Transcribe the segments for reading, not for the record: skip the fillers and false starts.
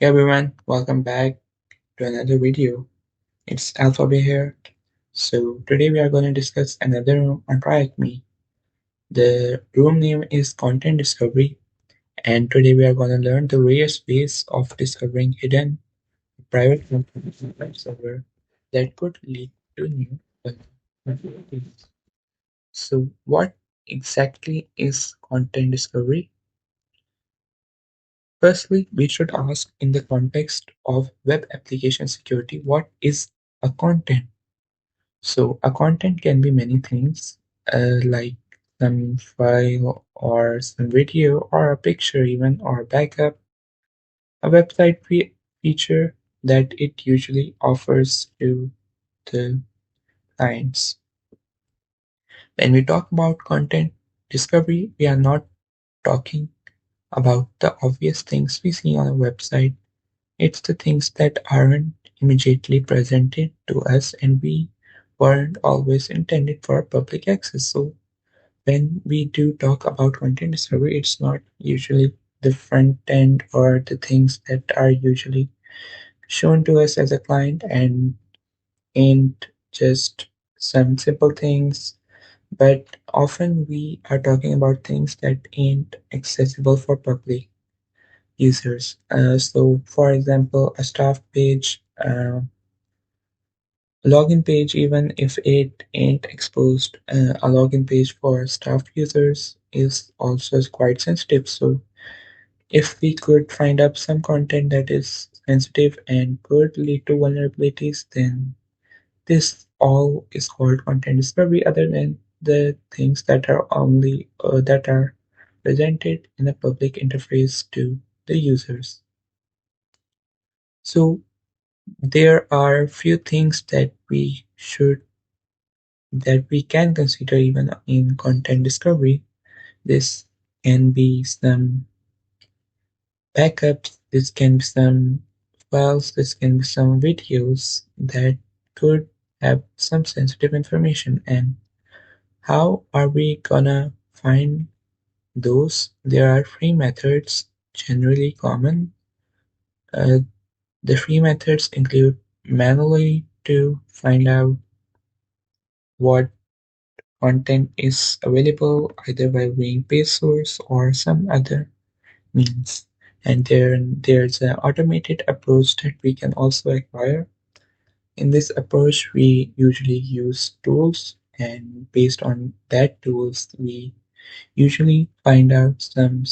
Hey everyone, welcome back to another video. It's Alphabet here. So today we are going to discuss another room on TryHackMe. The room name is Content Discovery, and today we are going to learn the various ways of discovering hidden private content on web server that could lead to new vulnerabilities. So what exactly is content discovery? Firstly, we should ask in the context of web application security, what is a content? So a content can be many things, like some file or some video or a picture even or a backup, a website feature that it usually offers to the clients. When we talk about content discovery, we are not talking about the obvious things we see on a website. It's the things that aren't immediately presented to us and we weren't always intended for public access. So when we do talk about content discovery, it's not usually the front end or the things that are usually shown to us as a client and ain't just some simple things, but often we are talking about things that ain't accessible for public users. So, for example, a staff page, login page, even if it ain't exposed, a login page for staff users is also quite sensitive. So, if we could find out some content that is sensitive and could lead to vulnerabilities, then this all is called content discovery, other than the things that are only that are presented in a public interface to the users. So there are few things that we can consider even in content discovery. This can be some backups, this can be some files, this can be some videos that could have some sensitive information. And how are we gonna find those? There are free methods generally common. Uh, the free methods include manually to find out what content is available either by viewing page source or some other means. And there's an automated approach that we can also acquire. In this approach, we usually use tools, and based on that tools, we usually find out some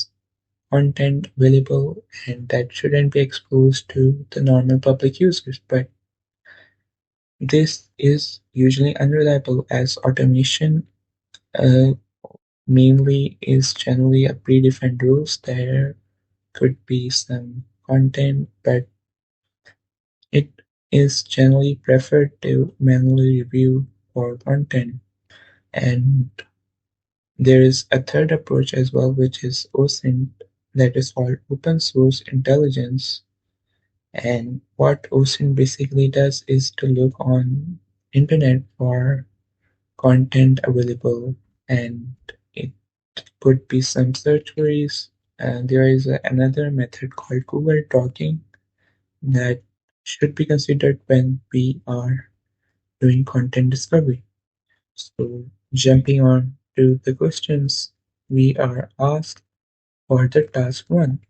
content available and that shouldn't be exposed to the normal public users. But this is usually unreliable as automation uh, mainly is generally a predefined rules. There could be some content, but it is generally preferred to manually review for content. And there is a third approach as well, which is OSINT, that is called open source intelligence. And what OSINT basically does is to look on internet for content available, and it could be some search queries. And there is another method called Google Dorking that should be considered when we are doing content discovery. So jumping on to the questions we are asked for the task 1.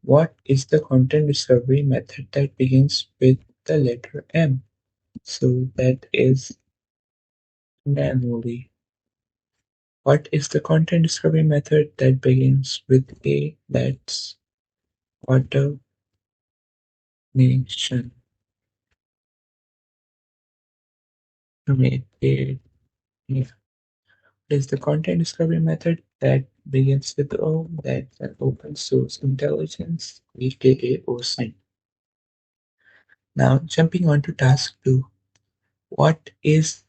What is the content discovery method that begins with the letter M? So that is manually. What is the content discovery method that begins with A? That's automation. Automated. Yeah. Is the content discovery method that begins with O? That's an open source intelligence, aka OSINT. Now jumping on to task 2. What is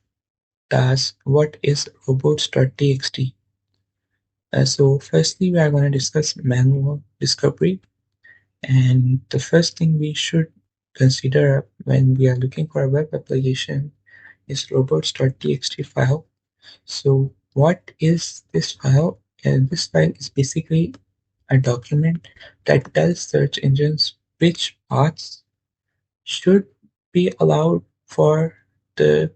what is robots.txt? So firstly, we are going to discuss manual discovery, and the first thing we should consider when we are looking for a web application is robots.txt file. So what is this file? And this file is basically a document that tells search engines which paths should be allowed for the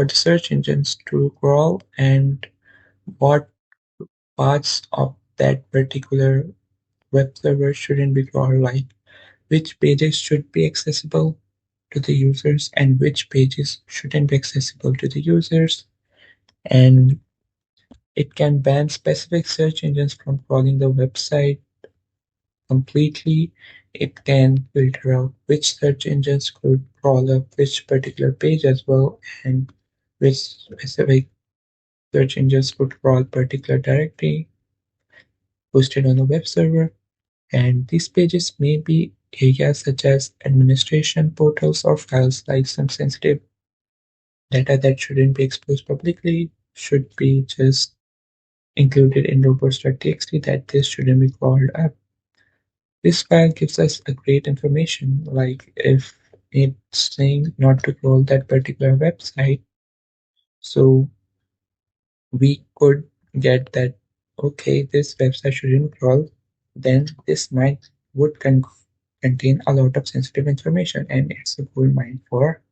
search engines to crawl, and what parts of that particular web server shouldn't be crawled, like which pages should be accessible to the users and which pages shouldn't be accessible to the users. And it can ban specific search engines from crawling the website completely. It can filter out which search engines could crawl up which particular page as well, and which specific search engines could crawl particular directory hosted on the web server. And these pages may be areas such as administration portals or files, like some sensitive data that shouldn't be exposed publicly should be just included in robots.txt, that this shouldn't be crawled up. This file gives us a great information, like if it's saying not to crawl that particular website, so we could get that, okay, this website shouldn't crawl, then this might would contain a lot of sensitive information, and it's a gold mine for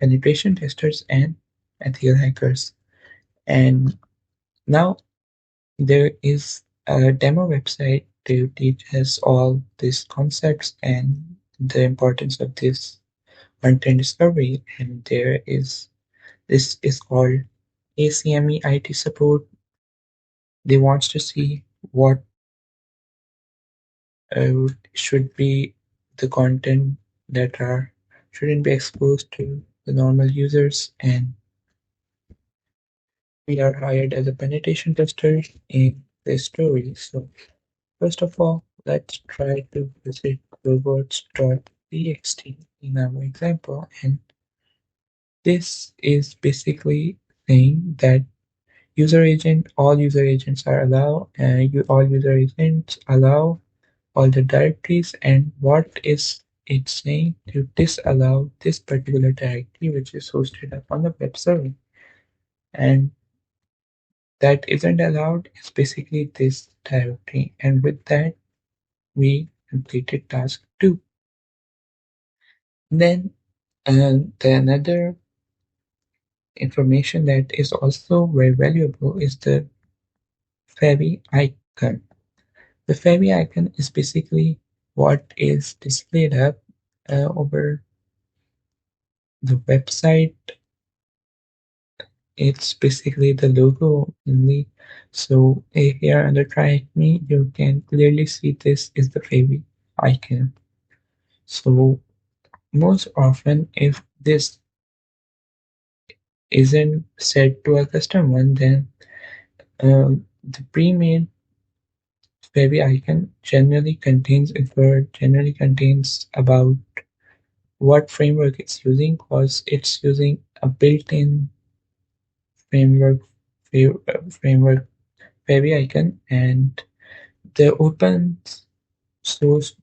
penetration testers and ethical hackers. And now there is a demo website to teach us all these concepts and the importance of this content discovery. And this is called ACME IT support. They want to see what should be the content that are shouldn't be exposed to the normal users, and we are hired as a penetration tester in this story. So first of all, let's try to visit robots.txt in our example, and this is basically saying that all user agents are allowed, and all user agents allow all the directories, and what is it saying to disallow this particular directory which is hosted up on the web server, and that isn't allowed is basically this directory. And with that we completed task 2. Then the another information that is also very valuable is the favicon. The favicon is basically what is displayed up over the website. It's basically the logo only. So here under TryHackMe, you can clearly see this is the favicon icon. So most often, if this isn't set to a custom one, then the pre-made favicon generally contains about what framework it's using, because it's using a built-in framework framework favicon, and the source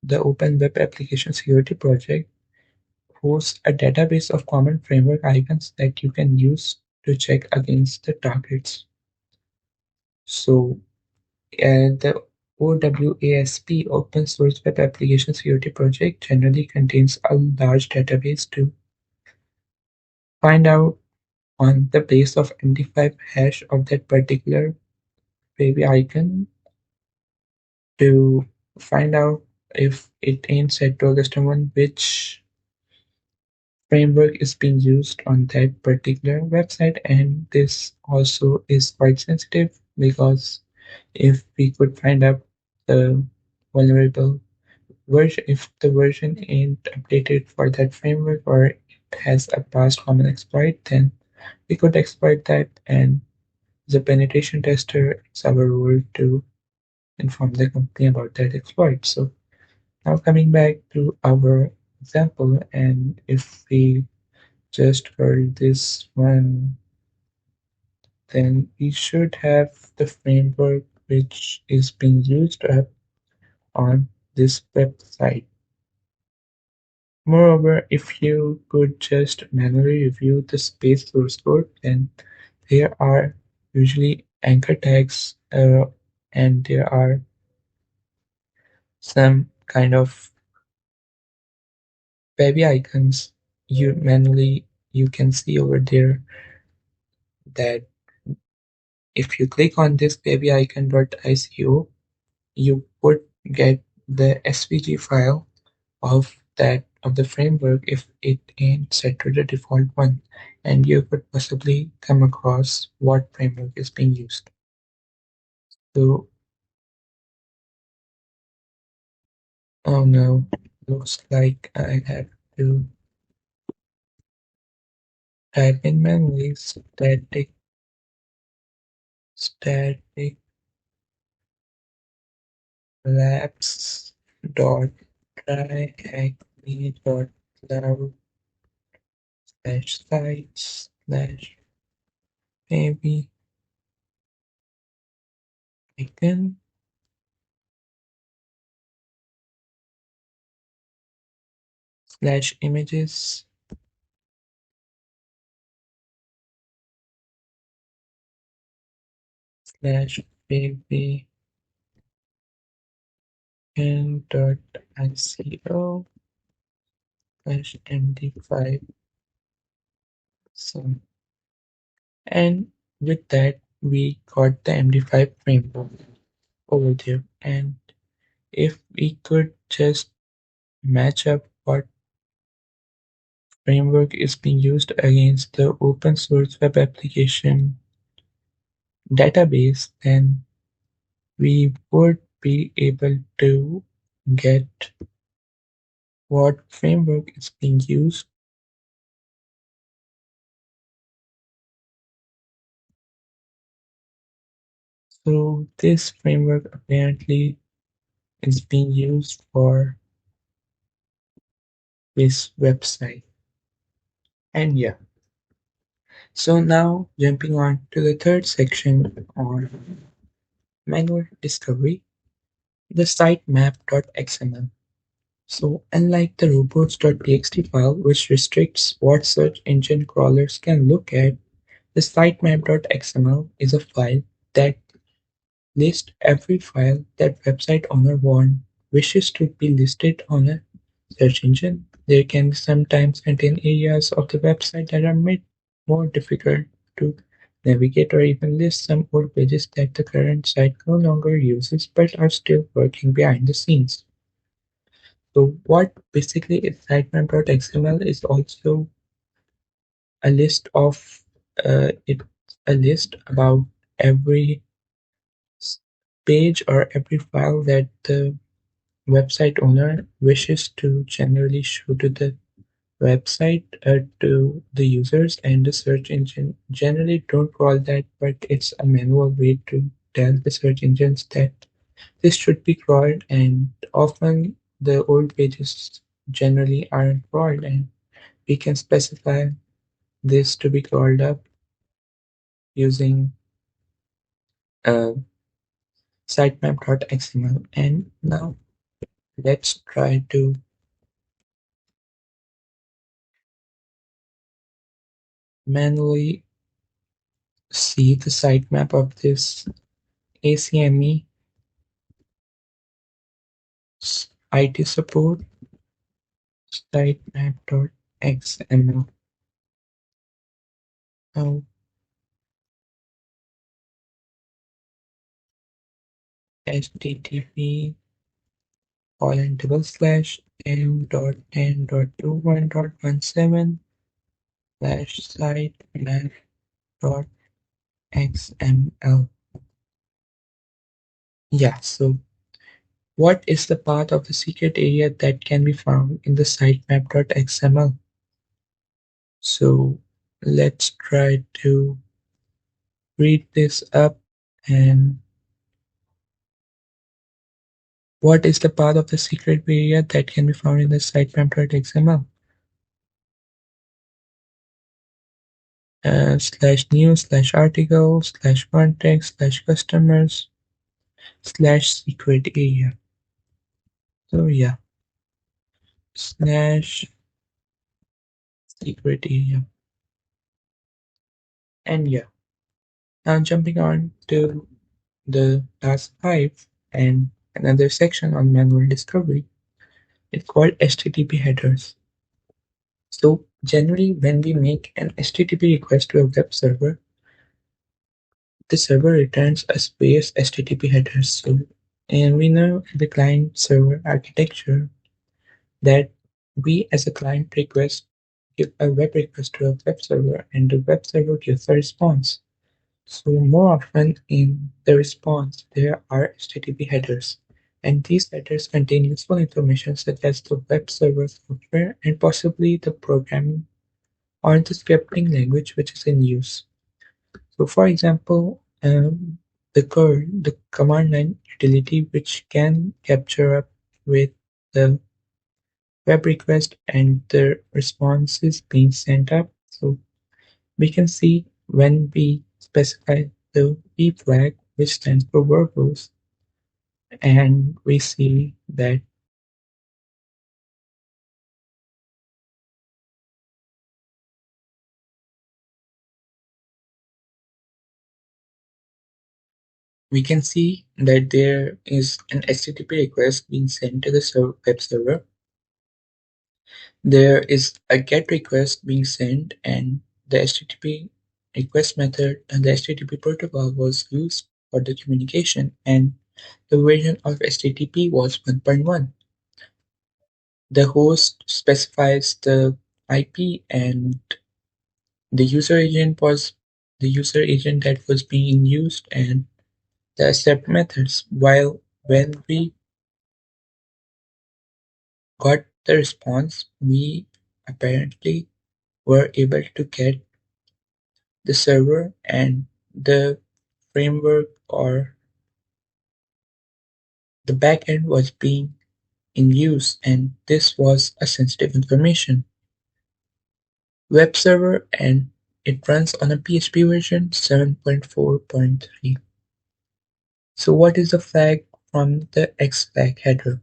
the Open Web Application Security Project hosts a database of common framework icons that you can use to check against the targets. So the OWASP, Open Source Web Application Security Project, generally contains a large database to find out on the base of MD5 hash of that particular favicon to find out if it ain't set to a custom one, which framework is being used on that particular website. And this also is quite sensitive, because if we could find out the vulnerable version, if the version ain't updated for that framework or it has a past common exploit, then we could exploit that. And as a penetration tester, it's our role to inform the company about that exploit. So now coming back to our example, and if we just heard this one, then we should have the framework which is being used up on this website. Moreover, if you could just manually review the space source code, then there are usually anchor tags, and there are some kind of favicons. You can see over there that if you click on this favicon.ico, you would get the SVG file of the framework if it ain't set to the default one, and you could possibly come across what framework is being used. So, oh no, looks like I have to type in manually static labs dot tryhackme dot cloud slash sites slash maybe icon slash images slash favicon dot ico slash md5. So, and with that, we got the MD5 framework over there. And if we could just match up what framework is being used against the open source web application database, then we would be able to get what framework is being used. So this framework apparently is being used for this website. And yeah, so now jumping on to the third section on manual discovery, the sitemap.xml. So unlike the robots.txt file, which restricts what search engine crawlers can look at, the sitemap.xml is a file that lists every file that website owner wishes to be listed on a search engine. They can sometimes contain areas of the website that are made more difficult to navigate, or even list some old pages that the current site no longer uses but are still working behind the scenes. So what basically is sitemap.xml is also a list of it's a list about every page or every file that the website owner wishes to generally show to the website to the users, and the search engine generally don't call that, but it's a manual way to tell the search engines that this should be crawled, and often the old pages generally aren't crawled, and we can specify this to be crawled up using uh, sitemap.xml. And now let's try to manually see the sitemap of this ACME IT support sitemap.xml. Now http m.n.21.17 slash sitemap.xml. Yeah, so what is the path of the secret area that can be found in the sitemap.xml? So let's try to read this up. And what is the path of the secret area that can be found in the sitemap.xml? Slash news slash article slash context slash customers slash secret area. So yeah, slash secret area. And yeah, now jumping on to the task 5, and another section on manual discovery. It's called HTTP headers. So generally, when we make an HTTP request to a web server, the server returns a space HTTP headers. So, and we know the client server architecture that we as a client request give a web request to a web server and the web server gives a response. So more often in the response there are HTTP headers and these headers contain useful information such as the web server software and possibly the programming or the scripting language which is in use. So for example, the curl, the command line utility which can capture up with the web request and the responses being sent up. So we can see when we specify the V flag, which stands for verbose, and we see that there is an HTTP request being sent to the web server. There is a GET request being sent, and the HTTP request method and the HTTP protocol was used for the communication, and the version of HTTP was 1.1. The host specifies the IP and the user agent was the user agent that was being used and the accept methods. While when we got the response, we apparently were able to get the server and the framework or the backend was being in use and this was a sensitive information. Web server and it runs on a PHP version 7.4.3. So what is the flag from the X flag header?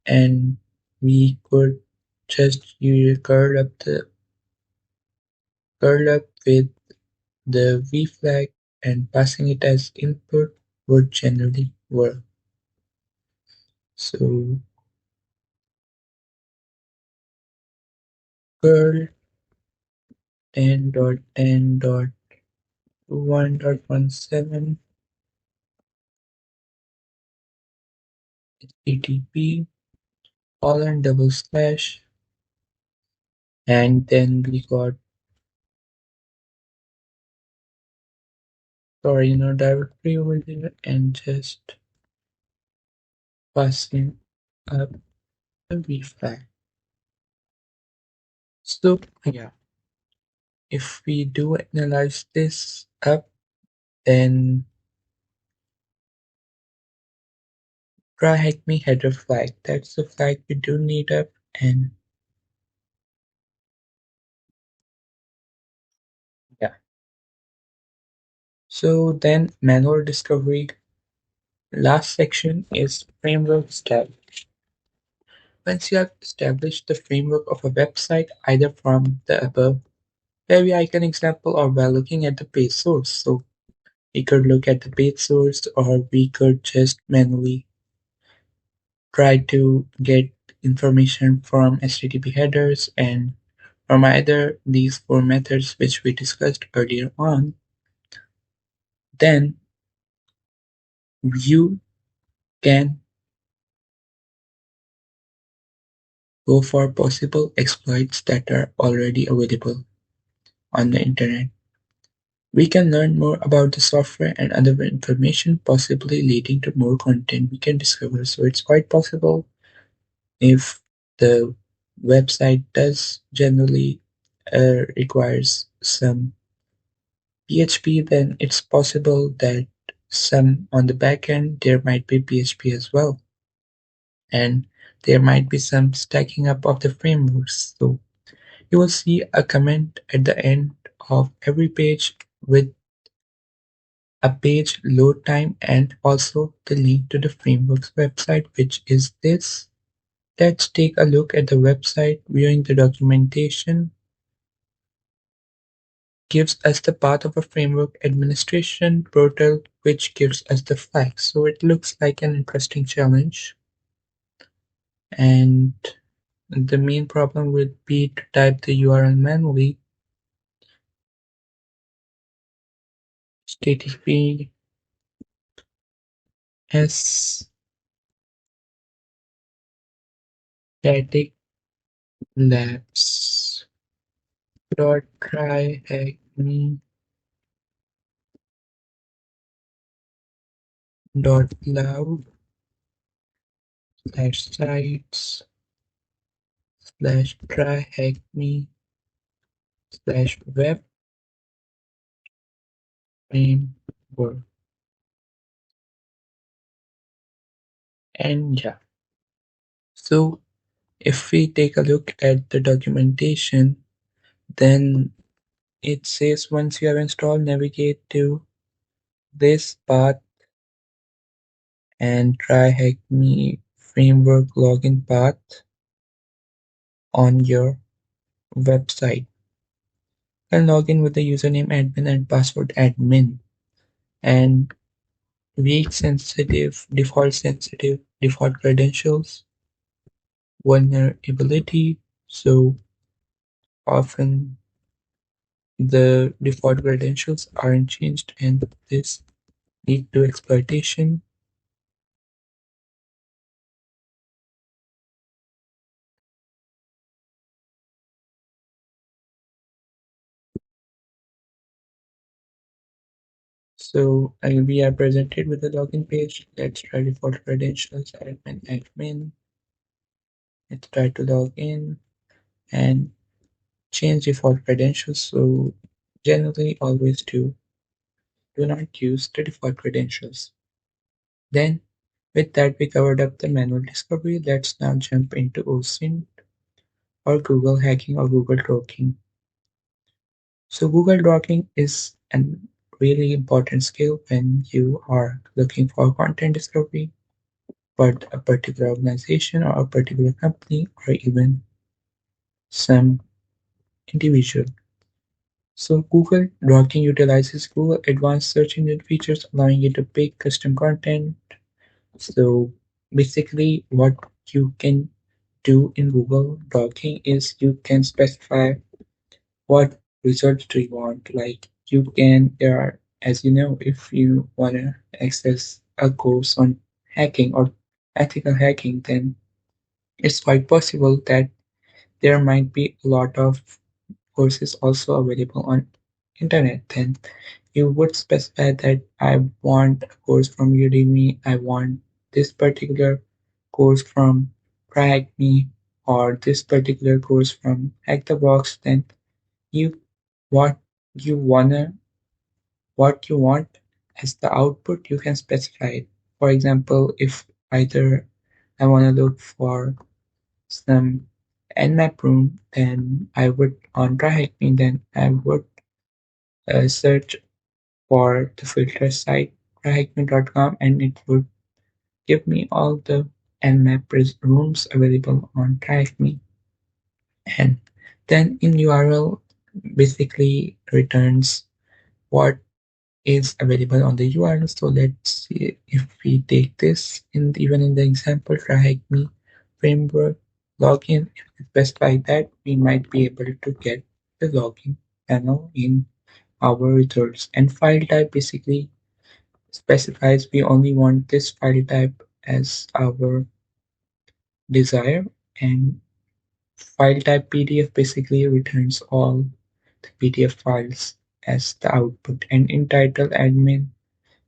And we could just use curl up with the V flag and passing it as input would generally work. So curl 10.10.1.17 HTTP colon double slash and then we got directory over there and just passing up the V flag. So yeah, if we do analyze this up, then TryHackMe header flag. That's the flag we do need up, and yeah. So then manual discovery. Last section is framework step. Once you have established the framework of a website, either from the above heavy icon example or by looking at the page source. So we could look at the page source or we could just manually try to get information from HTTP headers and from either these four methods which we discussed earlier on, then you can go for possible exploits that are already available on the internet. We can learn more about the software and other information, possibly leading to more content we can discover. So it's quite possible if the website does generally requires some PHP, then it's possible that some on the back end there might be PHP as well. And there might be some stacking up of the frameworks. So you will see a comment at the end of every page with a page load time and also the link to the framework's website, which is this. Let's take a look at the website, viewing the documentation. gives us the path of a framework administration portal, which gives us the flags. So it looks like an interesting challenge. And the main problem would be to type the URL manually. HTTPS static labs dot tryhackme dot loud slash sites slash tryhackme slash web framework. And yeah, so if we take a look at the documentation, then it says once you have installed, navigate to this path and try Hackme framework login path on your website. You can log in with the username admin and password admin, and weak sensitive, default credentials, vulnerability. So often the default credentials aren't changed and this lead to exploitation. So we are presented with the login page. Let's try default credentials, admin. Let's try to log in and change default credentials. So generally always do not use the default credentials. Then with that we covered up the manual discovery. Let's now jump into OSINT or Google hacking or Google Dorking. So Google Dorking is a really important skill when you are looking for content discovery for a particular organization or a particular company or even some individual. So Google Dorking utilizes Google advanced search engine features allowing you to pick custom content. So basically what you can do in Google Dorking is you can specify what results do you want. Like you can, there are, as you know, if you want to access a course on hacking or ethical hacking, then it's quite possible that there might be a lot of courses also available on internet. Then you would specify that I want a course from Udemy, I want this particular course from TryHackMe or this particular course from Hack the Box. Then you what you wanna what you want as the output, you can specify it. For example, if either I want to look for some nmap room, then I would on TryHackMe, then I would search for the filter site tryhackme.com and it would give me all the nmap rooms available on TryHackMe. And then in URL basically returns what is available on the URL. So let's see if we take this in even in the example TryHackMe framework login. If we specify that, we might be able to get the login panel in our results. And file type basically specifies we only want this file type as our desire, and file type PDF basically returns all the PDF files as the output. And in title admin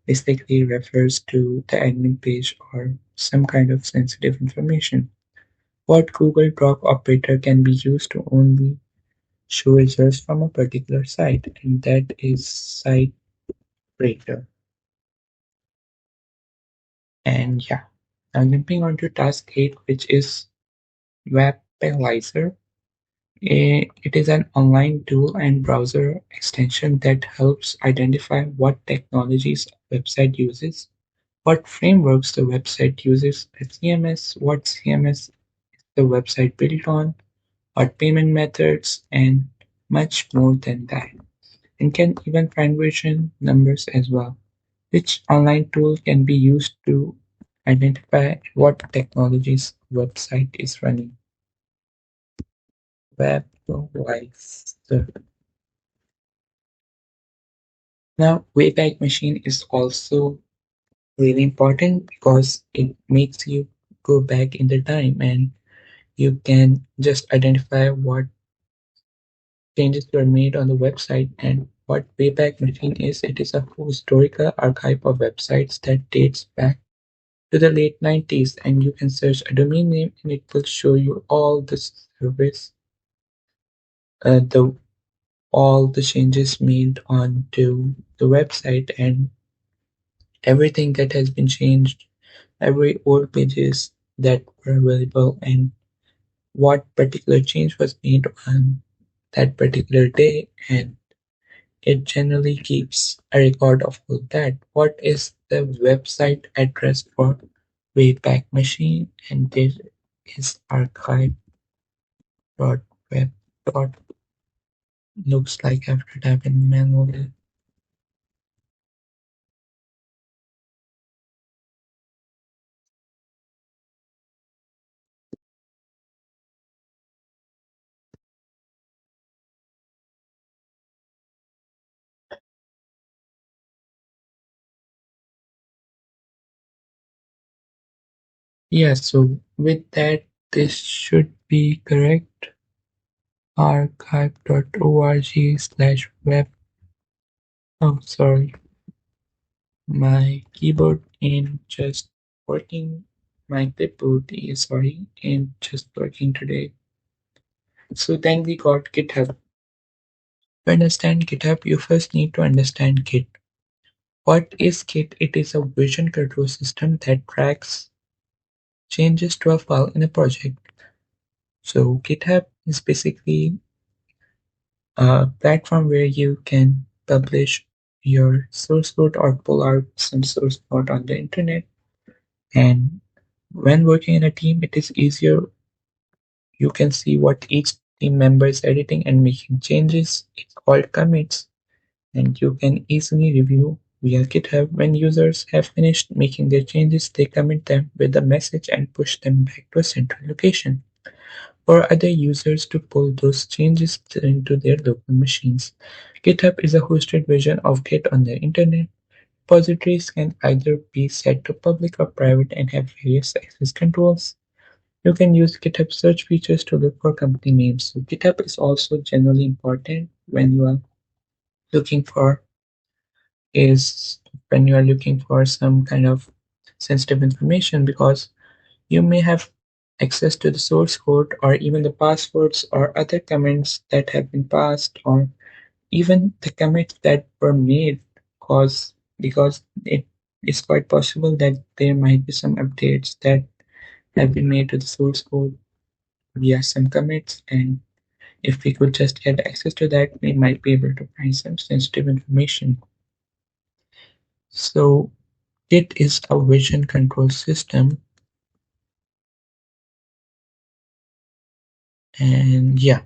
basically refers to the admin page or some kind of sensitive information. What Google Doc operator can be used to only show results from a particular site, and that is site breaker. And yeah, now jumping on to task 8, which is Wappalyzer. It is an online tool and browser extension that helps identify what technologies a website uses, what frameworks the website uses, the CMS, what CMS is the website built on, what payment methods, and much more than that. and can even find version numbers as well, which online tool can be used to identify what technology's website is running. Wappalyzer. Now, Wayback Machine is also really important because it makes you go back in the time and you can just identify what changes were made on the website. And what Wayback Machine is, it is a historical archive of websites that dates back to the late 90s, and you can search a domain name and it will show you all the service, the all the changes made onto the website and everything that has been changed, every old pages that were available, and what particular change was made on that particular day. And it generally keeps a record of all that. What is the website address for Wayback Machine? And this is archive.web. Looks like I have to type in manually. Yeah, so with that, this should be correct. Archive.org/web. Oh, sorry. My keyboard ain't just working. My clipboard is, sorry, ain't just working today. So then we got GitHub. To understand GitHub, you first need to understand Git. What is Git? It is a version control system that tracks changes to a file in a project. So GitHub is basically a platform where you can publish your source code or pull out some source code on the internet. And when working in a team, it is easier. You can see what each team member is editing and making changes. It's called commits, and you can easily review via GitHub. When users have finished making their changes, they commit them with a message and push them back to a central location for other users to pull those changes into their local machines. GitHub is a hosted version of Git on the internet. Repositories can either be set to public or private and have various access controls. You can use GitHub search features to look for company names. So GitHub is also generally important when you are looking for is when you are looking for some kind of sensitive information, because you may have access to the source code or even the passwords or other comments that have been passed, or even the commits that were made, because it is quite possible that there might be some updates that have been made to the source code via some commits. And if we could just get access to that, we might be able to find some sensitive information. So Git is a version control system, and yeah.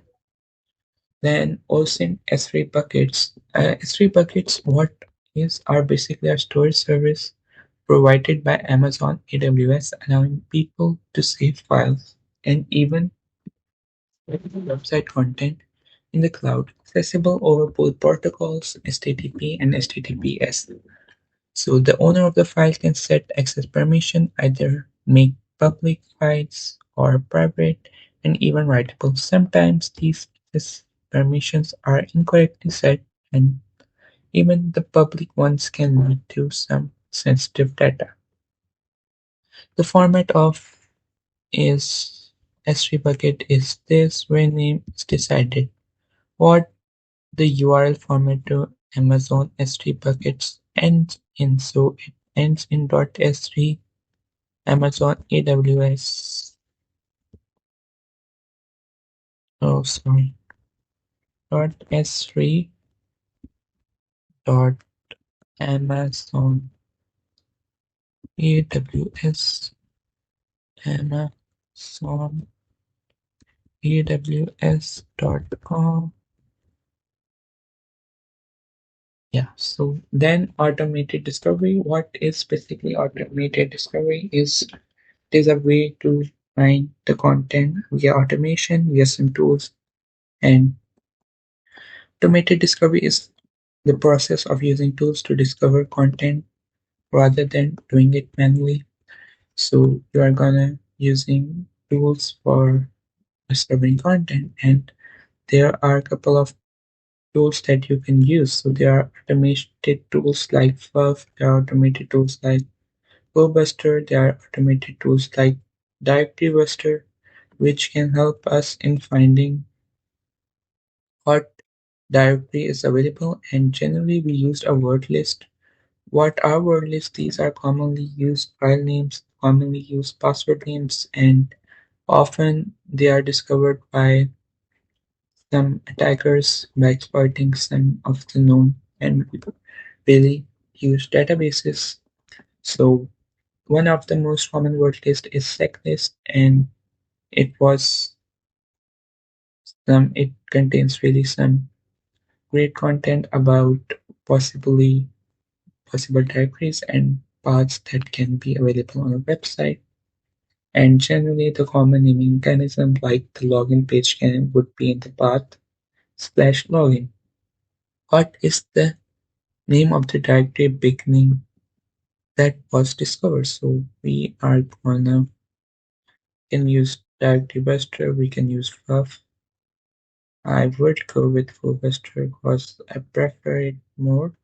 Then OSINT S3 buckets. S3 buckets, what is, are basically a storage service provided by Amazon AWS, allowing people to save files and even website content in the cloud, accessible over both protocols HTTP and HTTPS. So the owner of the file can set access permission, either make public files or private, and even writable. Sometimes these access permissions are incorrectly set, and even the public ones can lead to some sensitive data. The format of is S3 bucket is this, where name is decided. What the URL format to Amazon S3 buckets ends in, so it ends in .s3. Amazon AWS, oh sorry, .s3 dot Amazon AWS, Amazon AWS.com Yeah, so then automated discovery. What is basically automated discovery is a way to find the content via automation, via some tools. And automated discovery is the process of using tools to discover content rather than doing it manually. So you are gonna using tools for discovering content, and there are a couple of tools that you can use. So there are automated tools like Fluff, there are automated tools like GoBuster, there are automated tools like DirectoryBuster, which can help us in finding what directory is available, and generally we use a word list. What are word lists? These are commonly used file names, commonly used password names, and often they are discovered by some attackers by exploiting some of the known and really used databases. So one of the most common word list is SecList, and it contains really some great content about possibly possible directories and paths that can be available on a website. And generally, the common naming mechanism, like the login page, would be in the path/login. What is the name of the directory beginning that was discovered? So we are gonna can use directory buster. We can use Fluff. I would go with FullBuster because I prefer it more.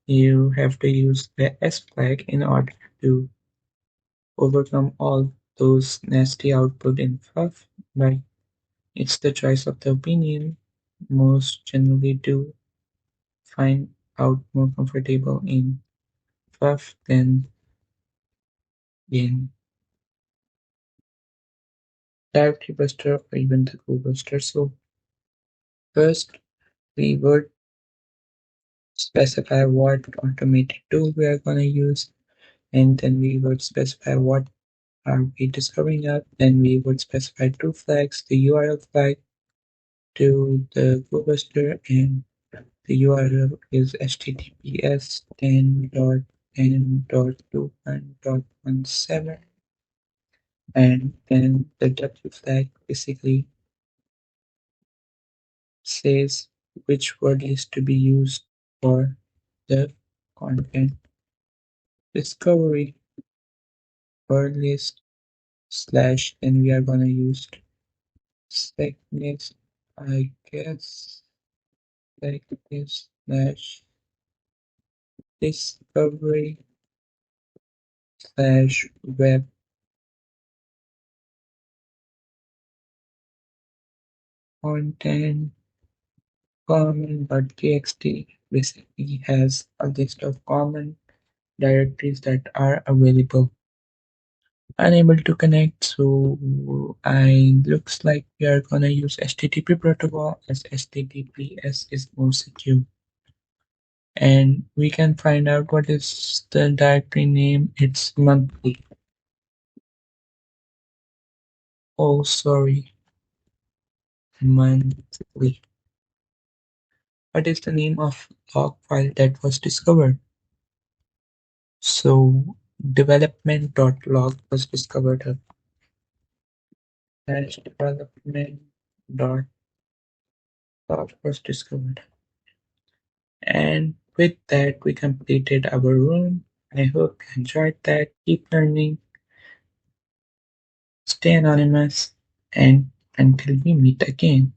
You have to use the S flag in order to overcome all those nasty output in Fluff, but it's the choice of the opinion. Most generally do find out more comfortable in Fluff than in Directory Buster or even the Google Buster. So first we would specify what automated tool we are going to use, and then we would specify what are we discovering at. Then we would specify two flags, the URL flag to the Google Buster, and the URL is https 10.10.21.17, and then the W flag basically says which word is to be used for the content discovery. Word list slash, then we are gonna use segments, I guess, like this slash discovery slash web content common.txt basically has a list of common directories that are available. Unable to connect, so I looks like we are gonna use HTTP protocol, as HTTPS is more secure. And we can find out what is the directory name. It's monthly. Oh, sorry, monthly. What is the name of log file that was discovered? So development.log was discovered. Dash development.log was discovered. And with that, we completed our room. I hope you enjoyed that. Keep learning, stay anonymous, and until we meet again.